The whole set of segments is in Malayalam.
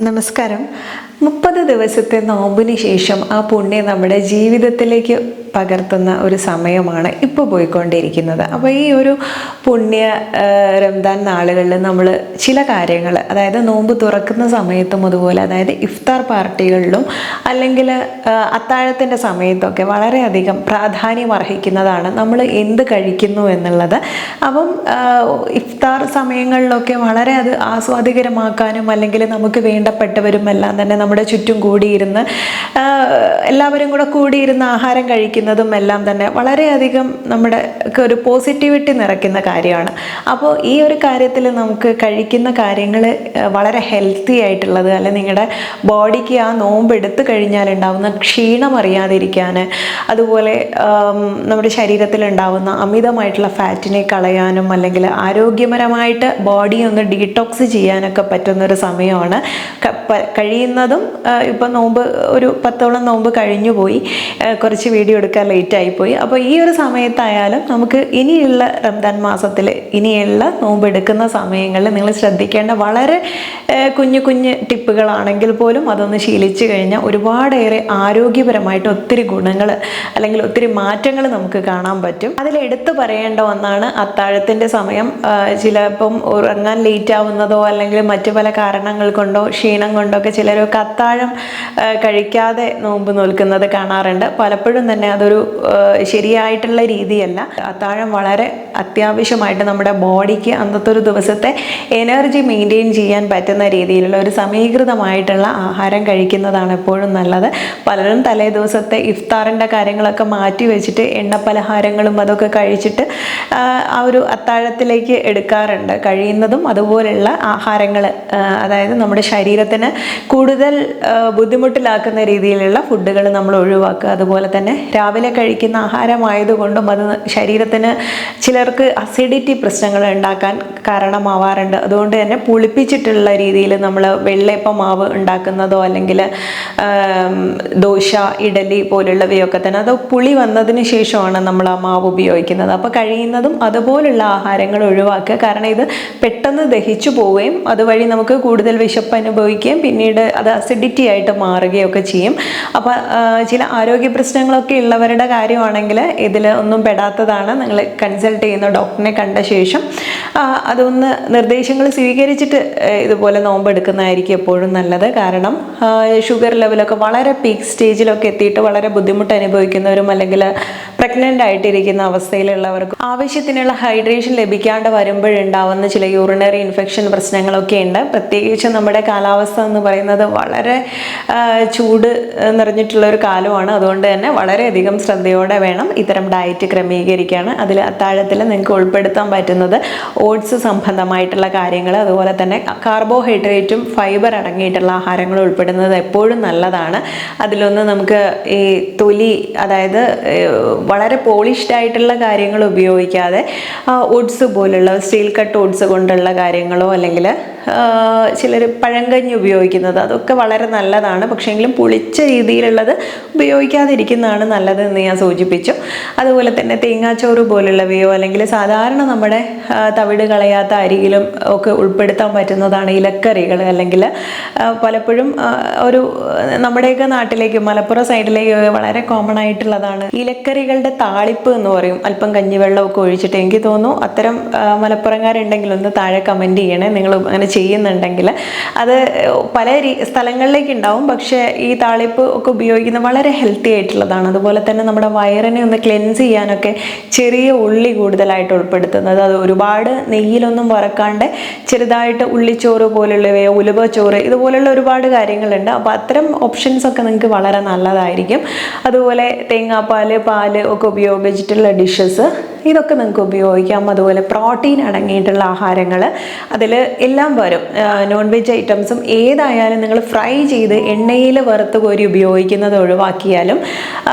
നമസ്കാരം. 30 ദിവസത്തെ നോമ്പിന് ശേഷം ആ പുണ്യം നമ്മുടെ ജീവിതത്തിലേക്ക് പകർത്തുന്ന ഒരു സമയമാണ് ഇപ്പോൾ പോയിക്കൊണ്ടിരിക്കുന്നത്. അപ്പോൾ ഈ ഒരു പുണ്യ റംദാൻ നാളുകളിൽ നമ്മൾ ചില കാര്യങ്ങൾ, അതായത് നോമ്പ് തുറക്കുന്ന സമയത്തും അതുപോലെ അതായത് ഇഫ്താർ പാർട്ടികളിലും അല്ലെങ്കിൽ അത്താഴത്തിൻ്റെ സമയത്തൊക്കെ വളരെയധികം പ്രാധാന്യം അർഹിക്കുന്നതാണ് നമ്മൾ എന്ത് കഴിക്കുന്നു എന്നുള്ളത്. അപ്പം ഇഫ്താർ സമയങ്ങളിലൊക്കെ വളരെ അത് ആസ്വാദികരമാക്കാനും അല്ലെങ്കിൽ നമുക്ക് വേണ്ടപ്പെട്ടവരും എല്ലാം തന്നെ നമ്മുടെ ചുറ്റും കൂടിയിരുന്ന് എല്ലാവരും കൂടെ കൂടിയിരുന്ന് ആഹാരം കഴിക്കുന്നതും എല്ലാം തന്നെ വളരെയധികം നമ്മുടെ ഒരു പോസിറ്റിവിറ്റി നിറയ്ക്കുന്ന കാര്യമാണ്. അപ്പോൾ ഈ ഒരു കാര്യത്തിൽ നമുക്ക് കഴിക്കുന്ന കാര്യങ്ങൾ വളരെ ഹെൽത്തി ആയിട്ടുള്ളത്, അല്ലെങ്കിൽ നിങ്ങളുടെ ബോഡിക്ക് ആ നോമ്പ് എടുത്തു കഴിഞ്ഞാൽ ഉണ്ടാവുന്ന ക്ഷീണം അറിയാതിരിക്കാൻ, അതുപോലെ നമ്മുടെ ശരീരത്തിൽ ഉണ്ടാവുന്ന അമിതമായിട്ടുള്ള ഫാറ്റിനെ കളയാനും അല്ലെങ്കിൽ ആരോഗ്യപരമായിട്ട് ബോഡി ഒന്ന് ഡീടോക്സ് ചെയ്യാനൊക്കെ പറ്റുന്നൊരു സമയമാണ്. കഴിയുന്നതും ഇപ്പം നോമ്പ് ഒരു 10ഓളം നോമ്പ് കഴിഞ്ഞു പോയി, കുറച്ച് വീഡിയോ എടുക്കാൻ ലേറ്റായിപ്പോയി. അപ്പോൾ ഈ ഒരു സമയത്തായാലും നമുക്ക് ഇനിയുള്ള റംദാൻ മാസത്തിൽ ഇനിയുള്ള നോമ്പ് എടുക്കുന്ന സമയങ്ങളിൽ നിങ്ങൾ ശ്രദ്ധിക്കേണ്ട വളരെ കുഞ്ഞു കുഞ്ഞു ടിപ്പുകളാണെങ്കിൽ പോലും അതൊന്ന് ശീലിച്ചു കഴിഞ്ഞാൽ ഒരുപാടേറെ ആരോഗ്യപരമായിട്ട് ഒത്തിരി ഗുണങ്ങൾ അല്ലെങ്കിൽ ഒത്തിരി മാറ്റങ്ങൾ നമുക്ക് കാണാൻ പറ്റും. അതിൽ എടുത്തു പറയേണ്ട ഒന്നാണ് അത്താഴത്തിൻ്റെ സമയം. ചിലപ്പം ഉറങ്ങാൻ ലേറ്റ് ആവുന്നതോ അല്ലെങ്കിൽ മറ്റു പല കാരണങ്ങൾ കൊണ്ടോ ക്ഷീണം കൊണ്ടോ ഒക്കെ ചിലരൊക്കെ അത്താഴം കഴിക്കാതെ നോമ്പ് നോൽക്കുന്നത് കാണാറുണ്ട്. പലപ്പോഴും തന്നെ അതൊരു ശരിയായിട്ടുള്ള രീതിയല്ല. അത്താഴം വളരെ അത്യാവശ്യമായിട്ട് നമ്മുടെ ബോഡിക്ക് അന്നത്തെ ഒരു ദിവസത്തെ എനർജി മെയിൻറ്റെയിൻ ചെയ്യാൻ പറ്റുന്ന രീതിയിലുള്ള ഒരു സമീകൃതമായിട്ടുള്ള ആഹാരം കഴിക്കുന്നതാണ് എപ്പോഴും നല്ലത്. പലരും തലേ ദിവസത്തെ ഇഫ്താറിൻ്റെ കാര്യങ്ങളൊക്കെ മാറ്റി വെച്ചിട്ട് എണ്ണ പലഹാരങ്ങളും അതൊക്കെ കഴിച്ചിട്ട് ആ ഒരു അത്താഴത്തിലേക്ക് എടുക്കാറുണ്ട്. കഴിയുന്നതും അതുപോലെയുള്ള ആഹാരങ്ങൾ, അതായത് നമ്മുടെ ശരീരത്തിന് കൂടുതൽ ബുദ്ധിമുട്ടിലാക്കുന്ന രീതിയിലുള്ള ഫുഡുകൾ നമ്മൾ ഒഴിവാക്കുക. അതുപോലെ തന്നെ രാവിലെ കഴിക്കുന്ന ആഹാരമായതുകൊണ്ടും അത് ശരീരത്തിന് ചിലർക്ക് അസിഡിറ്റി പ്രശ്നങ്ങൾ ഉണ്ടാക്കാൻ കാരണമാവാറുണ്ട്. അതുകൊണ്ട് തന്നെ പുളിപ്പിച്ചിട്ടുള്ള രീതിയിൽ നമ്മൾ വെള്ളയപ്പം മാവ് ഉണ്ടാക്കുന്നതോ അല്ലെങ്കിൽ ദോശ, ഇഡലി പോലുള്ളവയൊക്കെ തന്നെ അത് പുളി വന്നതിന് ശേഷമാണ് നമ്മൾ ആ മാവ് ഉപയോഗിക്കുന്നത്. അപ്പോൾ കഴിയുന്നതും അതുപോലുള്ള ആഹാരങ്ങൾ ഒഴിവാക്കുക. കാരണം ഇത് പെട്ടെന്ന് ദഹിച്ചു പോവുകയും അതുവഴി നമുക്ക് കൂടുതൽ വിശപ്പ് അനുഭവിക്കുകയും പിന്നീട് അത് അസിഡിറ്റി ആയിട്ട് മാറുകയൊക്കെ ചെയ്യും. അപ്പോൾ ചില ആരോഗ്യ പ്രശ്നങ്ങളൊക്കെ ഉള്ളവരുടെ കാര്യമാണെങ്കിൽ ഇതിൽ ഒന്നും പെടാത്തതാണ്. നിങ്ങൾ കൺസൾട്ട് ചെയ്യുന്ന ഡോക്ടറിനെ കണ്ട ശേഷം അതൊന്ന് നിർദ്ദേശങ്ങൾ സ്വീകരിച്ചിട്ട് ഇതുപോലെ നോമ്പെടുക്കുന്നതായിരിക്കും എപ്പോഴും നല്ലത്. കാരണം ഷുഗർ ലെവലൊക്കെ വളരെ പീക്ക് സ്റ്റേജിലൊക്കെ എത്തിയിട്ട് വളരെ ബുദ്ധിമുട്ട് അനുഭവിക്കുന്നവരും അല്ലെങ്കിൽ പ്രഗ്നൻ്റ് ആയിട്ടിരിക്കുന്ന അവസ്ഥയിലുള്ളവർക്കും ആവശ്യത്തിനുള്ള ഹൈഡ്രേഷൻ ലഭിക്കാണ്ട് വരുമ്പോഴുണ്ടാവുന്ന ചില യൂറിനറി ഇൻഫെക്ഷൻ പ്രശ്നങ്ങളൊക്കെ ഉണ്ട്. പ്രത്യേകിച്ച് നമ്മുടെ കാലാവസ്ഥ എന്ന് പറയുന്നത് വളരെ ചൂട് നിറഞ്ഞിട്ടുള്ള ഒരു കാലമാണ്. അതുകൊണ്ട് തന്നെ വളരെയധികം ശ്രദ്ധയോടെ വേണം ഇത്തരം ഡയറ്റ് ക്രമീകരിക്കാൻ. അതിൽ അത്താഴത്തിൽ നിങ്ങൾക്ക് ഉൾപ്പെടുത്താൻ പറ്റുന്നത് ഓട്സ് സംബന്ധമായിട്ടുള്ള കാര്യങ്ങൾ, അതുപോലെ തന്നെ കാർബോഹൈഡ്രേറ്റും ഫൈബർ അടങ്ങിയിട്ടുള്ള ആഹാരങ്ങൾ ഉൾപ്പെടുന്നത് എപ്പോഴും നല്ലതാണ്. അതിലൊന്ന് നമുക്ക് ഈ തൊലി, അതായത് വളരെ പോളിഷ്ഡ് ആയിട്ടുള്ള കാര്യങ്ങൾ ഉപയോഗിക്കാതെ ഓട്സ് പോലുള്ള സ്റ്റീൽ കട്ട് ഓട്സ് കൊണ്ടുള്ള കാര്യങ്ങളോ അല്ലെങ്കിൽ ചിലർ പഴങ്കഞ്ഞി ഉപയോഗിക്കുന്നത് അതൊക്കെ വളരെ നല്ലതാണ്. പക്ഷേങ്കിലും പുളിച്ച രീതിയിലുള്ളത് ഉപയോഗിക്കാതിരിക്കുന്നതാണ് നല്ലത് എന്ന് ഞാൻ സൂചിപ്പിച്ചു. അതുപോലെ തന്നെ തേങ്ങാച്ചോറ് പോലുള്ളവയോ അല്ലെങ്കിൽ സാധാരണ നമ്മുടെ തവിട് കളയാത്ത അരിയിലും ഒക്കെ ഉൾപ്പെടുത്താൻ പറ്റുന്നതാണ് ഇലക്കറികൾ. അല്ലെങ്കിൽ പലപ്പോഴും ഒരു നമ്മുടെയൊക്കെ നാട്ടിലേക്ക് മലപ്പുറം സൈഡിലേക്ക് വളരെ കോമൺ ആയിട്ടുള്ളതാണ് ഇലക്കറികളുടെ താളിപ്പ് എന്ന് പറയും. അല്പം കഞ്ഞിവെള്ളമൊക്കെ ഒഴിച്ചിട്ട്. എനിക്ക് തോന്നുന്നു അത്തരം മലപ്പുറംകാരുണ്ടെങ്കിൽ ഒന്ന് താഴെ കമൻറ്റ് ചെയ്യണേ നിങ്ങൾ അങ്ങനെ ചെയ്യുന്നുണ്ടെങ്കിൽ. അത് പല സ്ഥലങ്ങളിലേക്ക് ഉണ്ടാവും, പക്ഷേ ഈ താളിപ്പ് ഒക്കെ ഉപയോഗിക്കുന്നത് വളരെ ഹെൽത്തി ആയിട്ടുള്ളതാണ്. അതുപോലെ തന്നെ നമ്മുടെ വയറിനെ ഒന്ന് ക്ലെൻസ് ചെയ്യാനൊക്കെ ചെറിയ ഉള്ളി കൂടുതലായിട്ട് ഉൾപ്പെടുത്തുന്നത്, അത് ഒരുപാട് നെയ്യിലൊന്നും വറക്കാണ്ട് ചെറുതായിട്ട് ഉള്ളിച്ചോറ് പോലുള്ളവയോ ഉലുവ ചോറ് ഇതുപോലുള്ള ഒരുപാട് കാര്യങ്ങളുണ്ട്. അപ്പോൾ അത്തരം ഓപ്ഷൻസ് ഒക്കെ നിങ്ങൾക്ക് വളരെ നല്ലതായിരിക്കും. അതുപോലെ തേങ്ങാപ്പാൽ, പാല് ഒക്കെ ഉപയോഗിച്ചിട്ടുള്ള ഡിഷസ് ഇതൊക്കെ നിങ്ങൾക്ക് ഉപയോഗിക്കാം. അതുപോലെ പ്രോട്ടീൻ അടങ്ങിയിട്ടുള്ള ആഹാരങ്ങൾ അതിൽ എല്ലാം വരും. നോൺ വെജ് ഐറ്റംസും ഏതായാലും നിങ്ങൾ ഫ്രൈ ചെയ്ത് എണ്ണയിൽ വറുത്ത് കോരി ഉപയോഗിക്കുന്നത് ഒഴിവാക്കിയാലും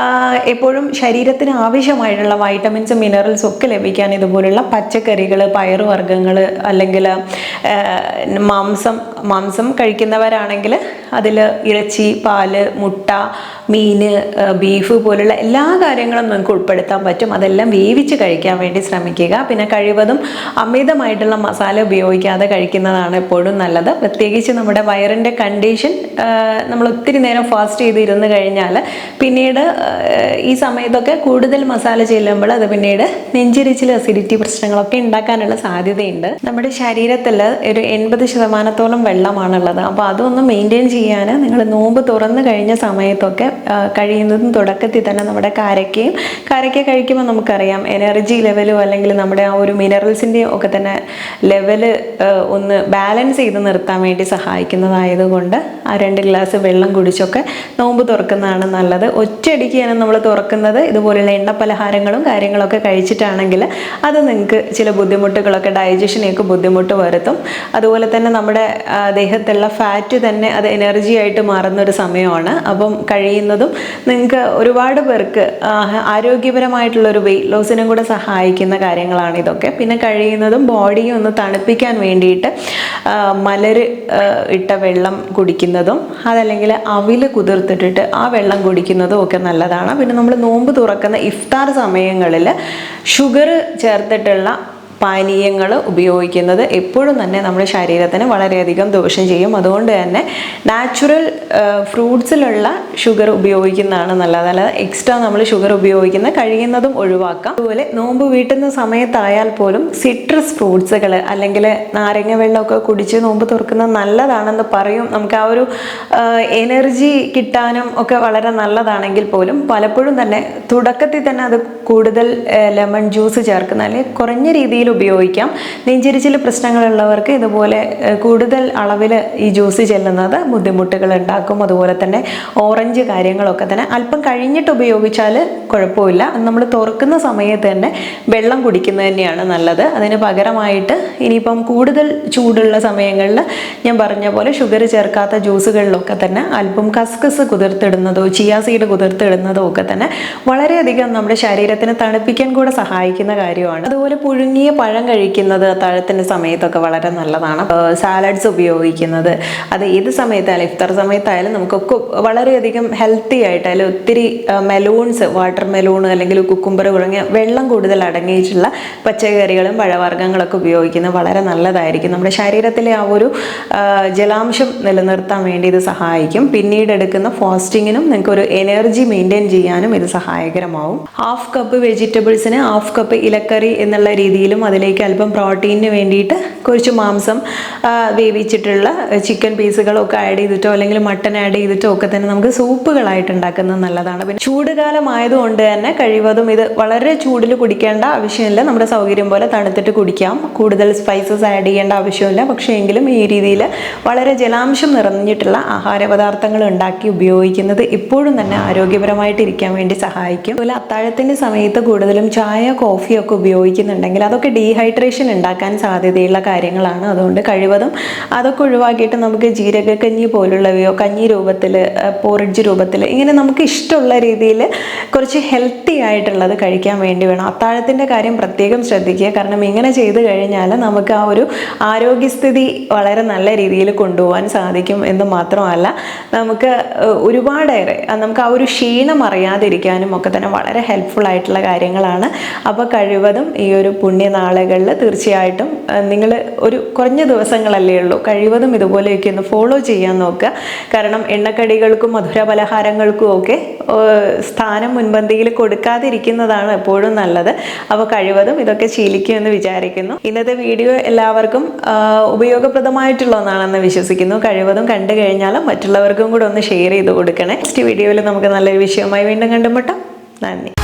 എപ്പോഴും ശരീരത്തിന് ആവശ്യമായിട്ടുള്ള വൈറ്റമിൻസും മിനറൽസും ഒക്കെ ലഭിക്കാൻ ഇതുപോലുള്ള പച്ചക്കറികൾ, പയറുവർഗ്ഗങ്ങൾ അല്ലെങ്കിൽ മാംസം കഴിക്കുന്നവരാണെങ്കിൽ അതിൽ ഇറച്ചി, പാല്, മുട്ട മീൻ, ബീഫ് പോലുള്ള എല്ലാ കാര്യങ്ങളും നിങ്ങൾക്ക് ഉൾപ്പെടുത്താൻ പറ്റും. അതെല്ലാം വേവിച്ച് കഴിക്കാൻ വേണ്ടി ശ്രമിക്കുക. പിന്നെ കഴിവതും അമിതമായിട്ടുള്ള മസാല ഉപയോഗിക്കാതെ കഴിക്കുന്നതാണ് എപ്പോഴും നല്ലത്. പ്രത്യേകിച്ച് നമ്മുടെ വയറിൻ്റെ കണ്ടീഷൻ നമ്മൾ ഒത്തിരി നേരം ഫാസ്റ്റ് ചെയ്തിരുന്ന് കഴിഞ്ഞാൽ പിന്നീട് ഈ സമയത്തൊക്കെ കൂടുതൽ മസാല ചെല്ലുമ്പോൾ അത് പിന്നീട് നെഞ്ചിരിച്ചിൽ, അസിഡിറ്റി പ്രശ്നങ്ങളൊക്കെ ഉണ്ടാക്കാനുള്ള സാധ്യതയുണ്ട്. നമ്മുടെ ശരീരത്തിൽ ഒരു 80% വെള്ളമാണുള്ളത്. അപ്പോൾ അതൊന്ന് മെയിൻറ്റെയിൻ ചെയ്യാൻ നിങ്ങൾ നോമ്പ് തുറന്നു കഴിഞ്ഞ സമയത്തൊക്കെ കഴിയുന്നതും തുടക്കത്തിൽ തന്നെ നമ്മുടെ കാരക്ക കഴിക്കുമ്പോൾ നമുക്കറിയാം എനർജി ലെവലും അല്ലെങ്കിൽ നമ്മുടെ ആ ഒരു മിനറൽസിൻ്റെയും ഒക്കെ തന്നെ ലെവല് ഒന്ന് ബാലൻസ് ചെയ്ത് നിർത്താൻ വേണ്ടി സഹായിക്കുന്നതായതുകൊണ്ട് ആ 2 ഗ്ലാസ് വെള്ളം കുടിച്ചൊക്കെ നോമ്പ് തുറക്കുന്നതാണ് നല്ലത്. ഒറ്റയടിക്കാണ് നമ്മൾ തുറക്കുന്നത് ഇതുപോലുള്ള എണ്ണ പലഹാരങ്ങളും കാര്യങ്ങളൊക്കെ കഴിച്ചിട്ടാണെങ്കിൽ അത് നിങ്ങൾക്ക് ചില ബുദ്ധിമുട്ടുകളൊക്കെ, ഡൈജഷനെയൊക്കെ ബുദ്ധിമുട്ട് വരുത്തും. അതുപോലെ തന്നെ നമ്മുടെ ദേഹത്തുള്ള ഫാറ്റ് തന്നെ അത് എനർജി ആയിട്ട് മാറുന്ന ഒരു സമയമാണ്. അപ്പം കഴിയുന്നതും നിങ്ങൾക്ക് ഒരുപാട് പേർക്ക് ആരോഗ്യപരമായിട്ടുള്ളൊരു വെയിറ്റ് ലോസിനും കൂടെ സഹായിക്കുന്ന കാര്യങ്ങളാണ് ഇതൊക്കെ. പിന്നെ കഴിയുന്നതും ബോഡിയെ ഒന്ന് തണുപ്പിക്കാൻ വേണ്ടിയിട്ട് മലര് ഇട്ട വെള്ളം കുടിക്കുന്നതും അതല്ലെങ്കിൽ അവില് കുതിർത്തിട്ടിട്ട് ആ വെള്ളം കുടിക്കുന്നതും ഒക്കെ നല്ലതാണ്. പിന്നെ നമ്മൾ നോമ്പ് തുറക്കുന്ന ഇഫ്താർ സമയങ്ങളിൽ ഷുഗർ ചേർത്തിട്ടുള്ള പാനീയങ്ങൾ ഉപയോഗിക്കുന്നത് എപ്പോഴും തന്നെ നമ്മുടെ ശരീരത്തിന് വളരെയധികം ദോഷം ചെയ്യും. അതുകൊണ്ട് തന്നെ നാച്ചുറൽ ഫ്രൂട്ട്സിലുള്ള ഷുഗർ ഉപയോഗിക്കുന്നതാണ് നല്ലത്. അല്ലാതെ എക്സ്ട്രാ നമ്മൾ ഷുഗർ ഉപയോഗിക്കുന്ന കഴിയുന്നതും ഒഴിവാക്കാം. അതുപോലെ നോമ്പ് വീട്ടുന്ന സമയത്തായാൽ പോലും സിട്രസ് ഫ്രൂട്ട്സുകൾ അല്ലെങ്കിൽ നാരങ്ങ വെള്ളമൊക്കെ കുടിച്ച് നോമ്പ് തുറക്കുന്നത് നല്ലതാണെന്ന് പറയും. നമുക്ക് ആ ഒരു എനർജി കിട്ടാനും ഒക്കെ വളരെ നല്ലതാണെങ്കിൽ പോലും പലപ്പോഴും തന്നെ തുടക്കത്തിൽ തന്നെ അത് കൂടുതൽ ലെമൺ ജ്യൂസ് ചേർക്കുന്ന അല്ലെങ്കിൽ കുറഞ്ഞ രീതിയിൽ ഉപയോഗിക്കാം. നെഞ്ചിരിച്ചിൽ പ്രശ്നങ്ങളുള്ളവർക്ക് ഇതുപോലെ കൂടുതൽ അളവിൽ ഈ ജ്യൂസ് ചെല്ലുന്നത് ബുദ്ധിമുട്ടുകൾ ഉണ്ടാക്കും. അതുപോലെ തന്നെ ഓറഞ്ച് കാര്യങ്ങളൊക്കെ തന്നെ അല്പം കഴിഞ്ഞിട്ട് ഉപയോഗിച്ചാൽ കുഴപ്പമില്ല. നമ്മൾ തുറക്കുന്ന സമയത്ത് തന്നെ വെള്ളം കുടിക്കുന്നത് തന്നെയാണ് നല്ലത്. അതിന് പകരമായിട്ട് ഇനിയിപ്പം കൂടുതൽ ചൂടുള്ള സമയങ്ങളിൽ ഞാൻ പറഞ്ഞ പോലെ ഷുഗർ ചേർക്കാത്ത ജ്യൂസുകളിലൊക്കെ തന്നെ അല്പം കസ്കസ് കുതിർത്തിടുന്നതോ ചിയാ സീഡ് കുതിർത്തിടുന്നതോ ഒക്കെ തന്നെ വളരെയധികം നമ്മുടെ ശരീരത്തിന് തണുപ്പിക്കാൻ കൂടെ സഹായിക്കുന്ന കാര്യമാണ്. അതുപോലെ പുഴുങ്ങിയ പഴം കഴിക്കുന്നത് അത്താഴത്തിൻ്റെ സമയത്തൊക്കെ വളരെ നല്ലതാണ്. സാലഡ്സ് ഉപയോഗിക്കുന്നത് അത് ഏത് സമയത്തായാലും ഇഫ്താർ സമയത്തായാലും നമുക്കൊക്കെ വളരെയധികം ഹെൽത്തി ആയിട്ട് ഒത്തിരി മെലൂൺസ്, വാട്ടർ മെലൂൺ അല്ലെങ്കിൽ കുക്കുംബർ തുടങ്ങിയ വെള്ളം കൂടുതൽ അടങ്ങിയിട്ടുള്ള പച്ചക്കറികളും പഴവർഗ്ഗങ്ങളൊക്കെ ഉപയോഗിക്കുന്നത് വളരെ നല്ലതായിരിക്കും. നമ്മുടെ ശരീരത്തിലെ ആ ഒരു ജലാംശം നിലനിർത്താൻ വേണ്ടി ഇത് സഹായിക്കും. പിന്നീട് എടുക്കുന്ന ഫാസ്റ്റിങ്ങിനും നിങ്ങൾക്ക് ഒരു എനർജി മെയിൻറ്റെയിൻ ചെയ്യാനും ഇത് സഹായകരമാവും. 1/2 കപ്പ് വെജിറ്റബിൾസിന് 1/2 കപ്പ് ഇലക്കറി എന്നുള്ള രീതിയിലും അതിലേക്ക് അല്പം പ്രോട്ടീനിന് വേണ്ടിയിട്ട് കുറച്ച് മാംസം വേവിച്ചിട്ടുള്ള ചിക്കൻ പീസുകളൊക്കെ ആഡ് ചെയ്തിട്ടോ അല്ലെങ്കിൽ മട്ടൺ ആഡ് ചെയ്തിട്ടോ ഒക്കെ തന്നെ നമുക്ക് സൂപ്പുകളായിട്ട് ഉണ്ടാക്കുന്നത് നല്ലതാണ്. പിന്നെ ചൂടുകാലമായതുകൊണ്ട് തന്നെ കഴിവതും ഇത് വളരെ ചൂടിൽ കുടിക്കേണ്ട ആവശ്യമില്ല. നമ്മുടെ സൗകര്യം പോലെ തണുത്തിട്ട് കുടിക്കാം. കൂടുതൽ സ്പൈസസ് ആഡ് ചെയ്യേണ്ട ആവശ്യമില്ല. പക്ഷേ എങ്കിലും ഈ രീതിയിൽ വളരെ ജലാംശം നിറഞ്ഞിട്ടുള്ള ആഹാര പദാർത്ഥങ്ങൾ ഉണ്ടാക്കി ഉപയോഗിക്കുന്നത് എപ്പോഴും തന്നെ ആരോഗ്യപരമായിട്ട് ഇരിക്കാൻ വേണ്ടി സഹായിക്കും. അതുപോലെ അത്താഴത്തിൻ്റെ സമയത്ത് കൂടുതലും ചായ, കോഫിയൊക്കെ ഉപയോഗിക്കുന്നുണ്ടെങ്കിൽ അതൊക്കെ ഡീഹൈഡ്രേഷൻ ഉണ്ടാക്കാൻ സാധ്യതയുള്ള കാര്യങ്ങളാണ്. അതുകൊണ്ട് കഴിവതും അതൊക്കെ ഒഴിവാക്കിയിട്ട് നമുക്ക് ജീരകക്കഞ്ഞി പോലുള്ളവയോ കഞ്ഞി രൂപത്തിൽ, പോറിഡ്ജ് രൂപത്തിൽ ഇങ്ങനെ നമുക്ക് ഇഷ്ടമുള്ള രീതിയിൽ കുറച്ച് ഹെൽത്തി ആയിട്ടുള്ളത് കഴിക്കാൻ വേണ്ടി വേണം. അത്താഴത്തിൻ്റെ കാര്യം പ്രത്യേകം ശ്രദ്ധിക്കുക. കാരണം ഇങ്ങനെ ചെയ്തു കഴിഞ്ഞാൽ നമുക്ക് ആ ഒരു ആരോഗ്യസ്ഥിതി വളരെ നല്ല രീതിയിൽ കൊണ്ടുപോകാൻ സാധിക്കും എന്ന് മാത്രമല്ല നമുക്ക് ഒരുപാടേറെ നമുക്ക് ആ ഒരു ക്ഷീണം അറിയാതിരിക്കാനും ഒക്കെ തന്നെ വളരെ ഹെൽപ്ഫുൾ ആയിട്ടുള്ള കാര്യങ്ങളാണ്. അപ്പോൾ കഴിവതും ഈ ഒരു പുണ്യനാളുകളിൽ തീർച്ചയായിട്ടും നിങ്ങൾ ഒരു കുറഞ്ഞ ദിവസങ്ങളല്ലേ ഉള്ളൂ, കഴിവതും ഇതുപോലെയൊക്കെ ഒന്ന് ഫോളോ ചെയ്യാൻ നോക്കുക. കാരണം എണ്ണക്കടികൾക്കും മധുര പലഹാരങ്ങൾക്കും ഒക്കെ സ്ഥാനം മുൻപന്തിയിൽ കൊടുക്കാതിരിക്കുന്നതാണ് എപ്പോഴും നല്ലത്. അപ്പോൾ കഴിവതും ഇതൊക്കെ ശീലിക്കുമെന്ന് വിചാരിക്കുന്നു. ഇന്നത്തെ വീഡിയോ എല്ലാവർക്കും ഉപയോഗപ്രദമായിട്ടുള്ള ഒന്നാണെന്ന് വിശ്വസിക്കുന്നു. കഴിവതും കണ്ടു കഴിഞ്ഞാലും മറ്റുള്ളവർക്കും കൂടെ ഒന്ന് ഷെയർ ചെയ്ത് കൊടുക്കണേ. നെക്സ്റ്റ് വീഡിയോയിൽ നമുക്ക് നല്ലൊരു വിഷയവുമായി വീണ്ടും കണ്ടുമുട്ടാം. നന്ദി.